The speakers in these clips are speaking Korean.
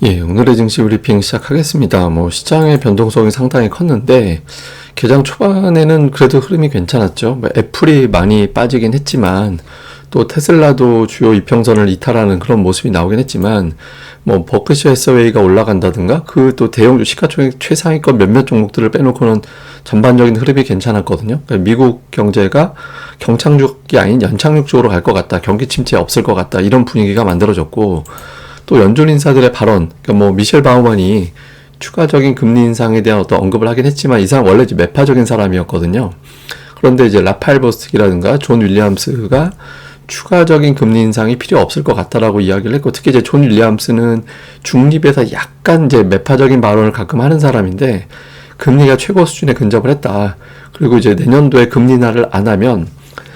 예, 오늘의 증시 브리핑 시작하겠습니다. 시장의 변동성이 상당히 컸는데, 개장 초반에는 그래도 흐름이 괜찮았죠. 애플이 많이 빠지긴 했지만, 또 테슬라도 주요 이평선을 이탈하는 그런 모습이 나오긴 했지만, 버크셔 해서웨이가 올라간다든가, 그 또 대형주 시가총액 최상위권 몇몇 종목들을 빼놓고는 전반적인 흐름이 괜찮았거든요. 그러니까 미국 경제가 경착륙이 아닌 연착륙 쪽으로 갈 것 같다. 경기 침체 없을 것 같다. 이런 분위기가 만들어졌고, 또 연준 인사들의 발언, 그러니까 미셸 바우먼이 추가적인 금리 인상에 대한 어떤 언급을 하긴 했지만 이 사람 원래 이제 매파적인 사람이었거든요. 그런데 이제 라파엘 버스틱이라든가 존 윌리엄스가 추가적인 금리 인상이 필요 없을 것 같다라고 이야기를 했고, 특히 이제 존 윌리엄스는 중립에서 약간 이제 매파적인 발언을 가끔 하는 사람인데, 금리가 최고 수준에 근접을 했다. 그리고 이제 내년도에 금리 인하를 안 하면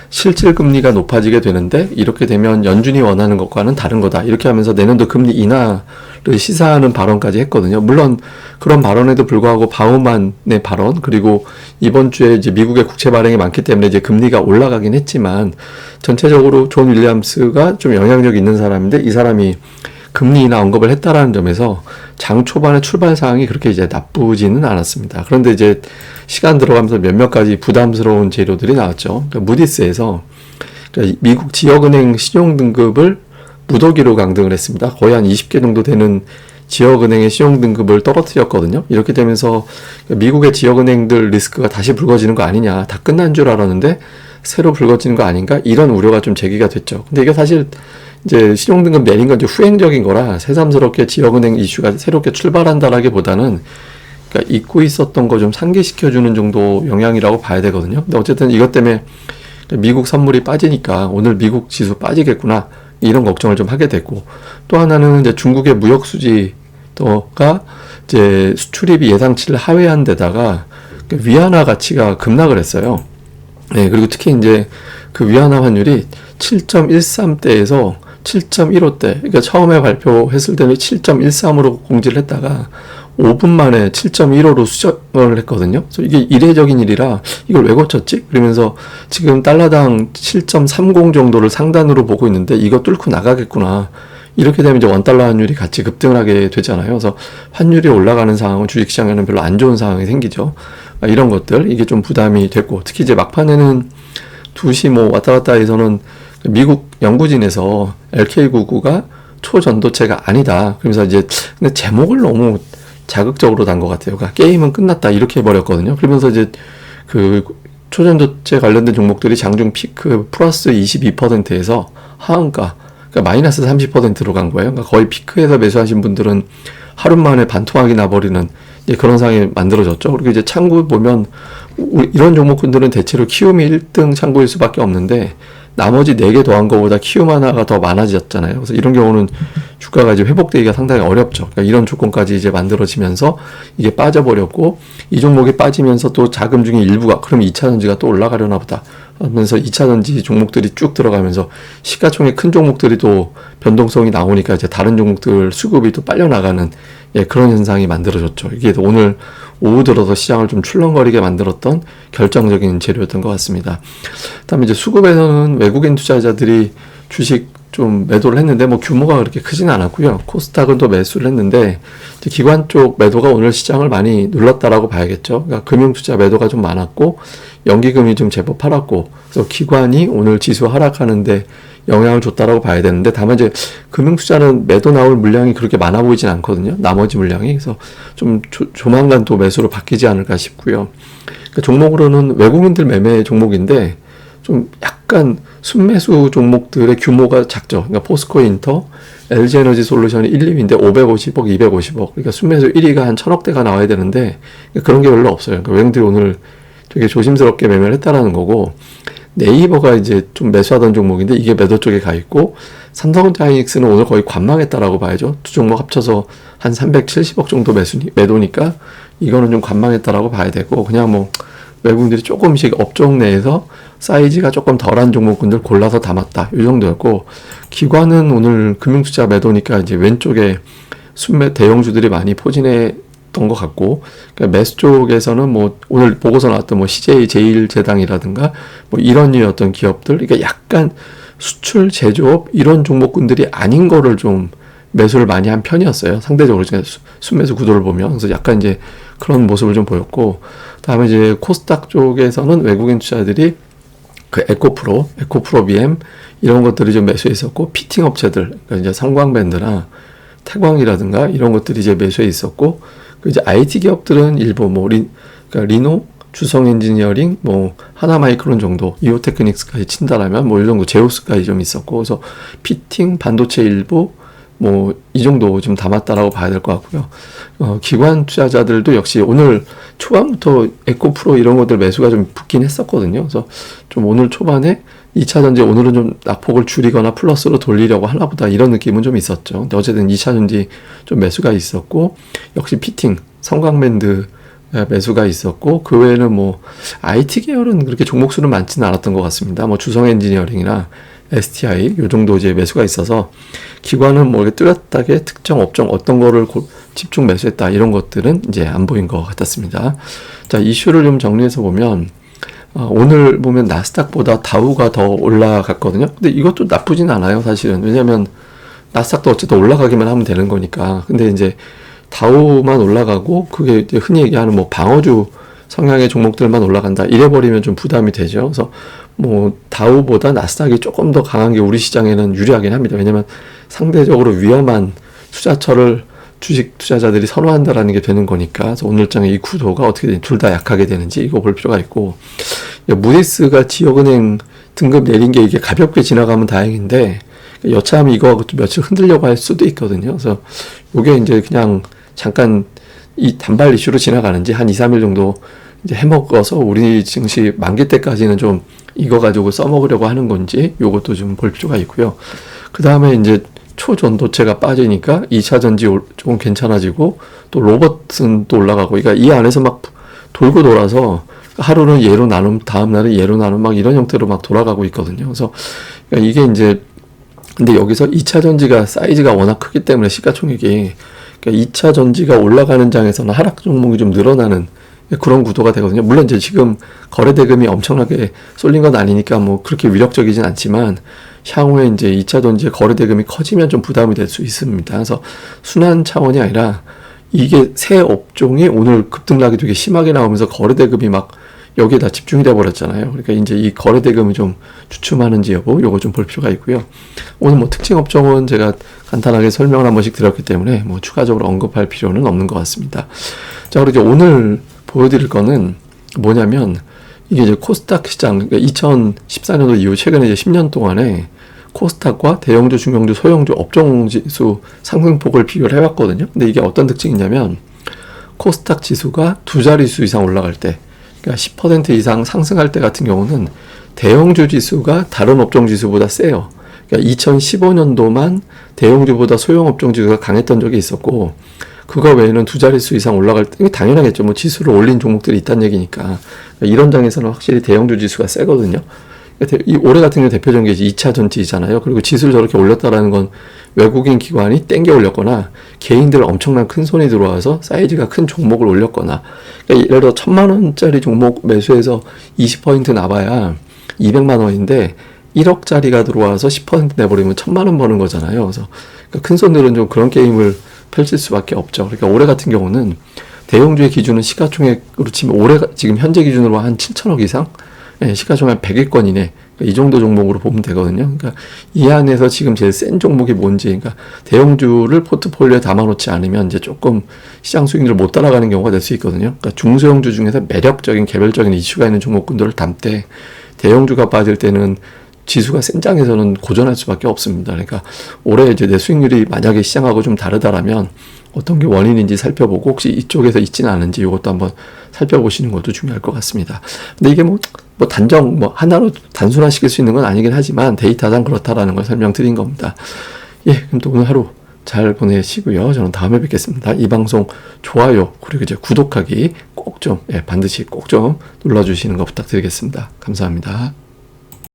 실질 금리가 높아지게 되는데, 이렇게 되면 연준이 원하는 것과는 다른 거다. 이렇게 하면서 내년도 금리 인하를 시사하는 발언까지 했거든요. 물론 그런 발언에도 불구하고 바우만의 발언, 그리고 이번 주에 이제 미국의 국채 발행이 많기 때문에 이제 금리가 올라가긴 했지만, 전체적으로 존 윌리엄스가 좀 영향력 있는 사람인데, 이 사람이 금리 인하 언급을 했다라는 점에서 장 초반의 출발 상황이 그렇게 이제 나쁘지는 않았습니다. 그런데 이제 시간 들어가면서 몇몇 가지 부담스러운 재료들이 나왔죠. 그러니까 무디스에서 미국 지역은행 신용등급을 무더기로 강등을 했습니다. 거의 한 20개 정도 되는 지역은행의 신용등급을 떨어뜨렸거든요. 이렇게 되면서 미국의 지역은행들 리스크가 다시 불거지는 거 아니냐, 다 끝난 줄 알았는데 새로 불거지는 거 아닌가, 이런 우려가 좀 제기가 됐죠. 근데 이게 사실 이제 신용등급 내린 건 이제 후행적인 거라 새삼스럽게 지역은행 이슈가 새롭게 출발한다라기보다는, 그러니까 잊고 있었던 거 좀 상기시켜주는 정도 영향이라고 봐야 되거든요. 근데 어쨌든 이것 때문에 미국 선물이 빠지니까 오늘 미국 지수 빠지겠구나, 이런 걱정을 좀 하게 됐고, 또 하나는 이제 중국의 무역 수지가 이제 수출입이 예상치를 하회한 데다가 위안화 가치가 급락을 했어요. 네, 그리고 특히 이제 그 위안화 환율이 7.13대에서 7.15대, 그러니까 처음에 발표했을 때는 7.13으로 공지를 했다가 5분 만에 7.15로 수정을 했거든요. 그래서 이게 이례적인 일이라 이걸 왜 고쳤지? 그러면서 지금 달러당 7.30 정도를 상단으로 보고 있는데 이거 뚫고 나가겠구나. 이렇게 되면 이제 원달러 환율이 같이 급등을 하게 되잖아요. 그래서 환율이 올라가는 상황은 주식시장에는 별로 안 좋은 상황이 생기죠. 이런 것들, 이게 좀 부담이 됐고, 특히 이제 막판에는 2시 왔다 갔다 해서는 미국 연구진에서 LK99가 초전도체가 아니다. 그러면서 이제 근데 제목을 너무 자극적으로 단 것 같아요. 그러니까 게임은 끝났다, 이렇게 해버렸거든요. 그러면서 이제 그 초전도체 관련된 종목들이 장중 피크 플러스 22%에서 하한가, 그러니까 마이너스 30%로 간 거예요. 그러니까 거의 피크에서 매수하신 분들은 하루 만에 반토막이 나버리는 그런 상황이 만들어졌죠. 그리고 이제 창구 보면 이런 종목군들은 대체로 키움이 1등 창구일 수밖에 없는데, 나머지 4개 더한 것보다 키움 하나가 더 많아졌잖아요. 그래서 이런 경우는 주가가 이제 회복되기가 상당히 어렵죠. 그러니까 이런 조건까지 이제 만들어지면서 이게 빠져버렸고, 이 종목이 빠지면서 또 자금 중에 일부가, 그럼 2차전지가 또 올라가려나 보다 하면서 2차전지 종목들이 쭉 들어가면서 시가총액 큰 종목들이 또 변동성이 나오니까 이제 다른 종목들 수급이 또 빨려나가는 그런 현상이 만들어졌죠. 이게 오늘 오후 들어서 시장을 좀 출렁거리게 만들었던 결정적인 재료였던 것 같습니다. 그다음에 이제 수급에서는 외국인 투자자들이 주식 좀 매도를 했는데 규모가 그렇게 크진 않았고요. 코스닥은 또 매수를 했는데 이제 기관 쪽 매도가 오늘 시장을 많이 눌렀다라고 봐야겠죠. 그러니까 금융 투자 매도가 좀 많았고 연기금이 좀 제법 팔았고, 그래서 기관이 오늘 지수 하락하는데 영향을 줬다라고 봐야 되는데, 다만 이제 금융 투자는 매도 나올 물량이 그렇게 많아 보이진 않거든요. 나머지 물량이. 그래서 좀 조만간 또 매수로 바뀌지 않을까 싶고요. 그러니까 종목으로는 외국인들 매매 종목인데 좀 약간 순매수 종목들의 규모가 작죠. 그러니까 포스코 인터, LG에너지 솔루션이 1, 2위인데 550억, 250억. 그러니까 순매수 1위가 한 1000억대가 나와야 되는데 그런 게 별로 없어요. 그러니까 외국인들이 오늘 되게 조심스럽게 매매를 했다라는 거고, 네이버가 이제 좀 매수하던 종목인데 이게 매도 쪽에 가 있고, 삼성전자하이닉스는 오늘 거의 관망했다라고 봐야죠. 두 종목 합쳐서 한 370억 정도 매도니까 이거는 좀 관망했다라고 봐야 되고, 그냥 외국인들이 조금씩 업종 내에서 사이즈가 조금 덜한 종목군들 골라서 담았다, 이 정도였고, 기관은 오늘 금융투자 매도니까 이제 왼쪽에 순매 대형주들이 많이 포진해 것 같고, 그러니까 매수 쪽에서는 오늘 보고서 나왔던 CJ 제일제당이라든가 이런 류의 어떤 기업들, 그러니까 약간 수출 제조업 이런 종목군들이 아닌 거를 좀 매수를 많이 한 편이었어요. 상대적으로 순매수 구도를 보면. 그래서 약간 이제 그런 모습을 좀 보였고, 다음에 이제 코스닥 쪽에서는 외국인 투자들이 그 에코프로 BM 이런 것들이 좀 매수해 있었고, 피팅 업체들, 그러니까 이제 삼광밴드나 태광이라든가 이런 것들이 이제 매수해 있었고, 그 이제 IT 기업들은 일부 그러니까 리노, 주성 엔지니어링, 하나마이크론 정도, 이오테크닉스까지 친다라면 이 정도, 제우스까지 좀 있었고, 그래서 피팅, 반도체 일부, 이 정도 좀 담았다라고 봐야 될 것 같고요. 기관 투자자들도 역시 오늘 초반부터 에코프로 이런 것들 매수가 좀 붙긴 했었거든요. 그래서 좀 오늘 초반에 2차전지 오늘은 좀 낙폭을 줄이거나 플러스로 돌리려고 하나보다 이런 느낌은 좀 있었죠. 근데 어쨌든 2차전지 좀 매수가 있었고, 역시 피팅, 성광밴드 매수가 있었고, 그 외에는 IT 계열은 그렇게 종목수는 많지는 않았던 것 같습니다. 주성 엔지니어링이나 STI 요 정도 이제 매수가 있어서, 기관은 이렇게 뚜렷하게 특정 업종 어떤 거를 집중 매수했다 이런 것들은 이제 안 보인 것 같았습니다. 자, 이슈를 좀 정리해서 보면, 오늘 보면 나스닥보다 다우가 더 올라갔거든요. 근데 이것도 나쁘진 않아요, 사실은. 왜냐면 나스닥도 어쨌든 올라가기만 하면 되는 거니까. 근데 이제 다우만 올라가고, 그게 이제 흔히 얘기하는 방어주 성향의 종목들만 올라간다 이래버리면 좀 부담이 되죠. 그래서 다우보다 나스닥이 조금 더 강한 게 우리 시장에는 유리하긴 합니다. 왜냐면 상대적으로 위험한 투자처를 주식 투자자들이 선호한다라는 게 되는 거니까. 그래서 오늘장에 이 구도가 어떻게 둘 다 약하게 되는지 이거 볼 필요가 있고, 무디스가 지역은행 등급 내린 게 이게 가볍게 지나가면 다행인데, 여차하면 이거하고 또 며칠 흔들려고 할 수도 있거든요. 그래서 이게 이제 그냥 잠깐 이 단발 이슈로 지나가는지 한 2, 3일 정도 이제 해먹어서 우리 증시 만기 때까지는 좀 이거 가지고 써먹으려고 하는 건지 요것도 좀 볼 필요가 있고요. 그 다음에 이제 초전도체가 빠지니까 2차 전지 조금 괜찮아지고, 또 로봇은 또 올라가고, 그러니까 이 안에서 막 돌고 돌아서 하루는 얘로 나눔, 다음 날은 얘로 나눔, 막 이런 형태로 막 돌아가고 있거든요. 그래서 그러니까 이게 이제, 근데 여기서 2차 전지가 사이즈가 워낙 크기 때문에 시가총액이, 그러니까 2차 전지가 올라가는 장에서는 하락 종목이 좀 늘어나는 그런 구도가 되거든요. 물론 이제 지금 거래 대금이 엄청나게 쏠린 건 아니니까 그렇게 위력적이진 않지만, 향후에 이제 2차 전지의 거래 대금이 커지면 좀 부담이 될 수 있습니다. 그래서 순환 차원이 아니라 이게 새 업종이 오늘 급등락이 되게 심하게 나오면서 거래 대금이 막 여기에 다 집중이 돼 버렸잖아요. 그러니까 이제 이 거래 대금이 좀 주춤하는지 여부 요거 좀 볼 필요가 있고요. 오늘 특징 업종은 제가 간단하게 설명을 한 번씩 드렸기 때문에 추가적으로 언급할 필요는 없는 것 같습니다. 자, 그리고 이제 오늘 보여드릴 거는 뭐냐면, 이게 이제 코스닥 시장, 그러니까 2014년도 이후 최근에 이제 10년 동안에 코스닥과 대형주, 중형주, 소형주 업종 지수 상승폭을 비교를 해봤거든요. 근데 이게 어떤 특징이냐면, 코스닥 지수가 두 자릿수 이상 올라갈 때, 그러니까 10% 이상 상승할 때 같은 경우는 대형주 지수가 다른 업종 지수보다 세요. 그러니까 2015년도만 대형주보다 소형 업종 지수가 강했던 적이 있었고, 그거 외에는 두 자릿수 이상 올라갈 때, 이게 당연하겠죠. 지수를 올린 종목들이 있다는 얘기니까. 그러니까 이런 장에서는 확실히 대형주 지수가 세거든요. 이 올해 같은 경우 대표적인 게 2차 전지잖아요. 그리고 지수를 저렇게 올렸다라는 건 외국인 기관이 땡겨 올렸거나, 개인들 엄청난 큰 손이 들어와서 사이즈가 큰 종목을 올렸거나, 그러니까 예를 들어 1,000만 원짜리 종목 매수해서 20% 나봐야 200만 원인데 1억짜리가 들어와서 10% 내버리면 1,000만 원 버는 거잖아요. 그래서 그러니까 큰 손들은 좀 그런 게임을 펼칠 수밖에 없죠. 그러니까 올해 같은 경우는 대형주의 기준은 시가총액으로 치면 올해 지금 현재 기준으로 한 7천억 이상, 시가총액 100일 이내, 그러니까 이 정도 종목으로 보면 되거든요. 그러니까 이 안에서 지금 제일 센 종목이 뭔지, 그러니까 대형주를 포트폴리오에 담아놓지 않으면 이제 조금 시장 수익률을 못 따라가는 경우가 될 수 있거든요. 그러니까 중소형주 중에서 매력적인 개별적인 이슈가 있는 종목군들을 담되, 대형주가 빠질 때는 지수가 센 장에서는 고전할 수밖에 없습니다. 그러니까 올해 이제 내 수익률이 만약에 시장하고 좀 다르다라면 어떤 게 원인인지 살펴보고, 혹시 이쪽에서 있지는 않은지 이것도 한번 살펴보시는 것도 중요할 것 같습니다. 근데 이게 단정 하나로 단순화시킬 수 있는 건 아니긴 하지만 데이터상 그렇다라는 걸 설명드린 겁니다. 예, 그럼 또 오늘 하루 잘 보내시고요. 저는 다음에 뵙겠습니다. 이 방송 좋아요, 그리고 이제 구독하기 꼭 좀, 반드시 꼭 좀 눌러주시는 거 부탁드리겠습니다. 감사합니다.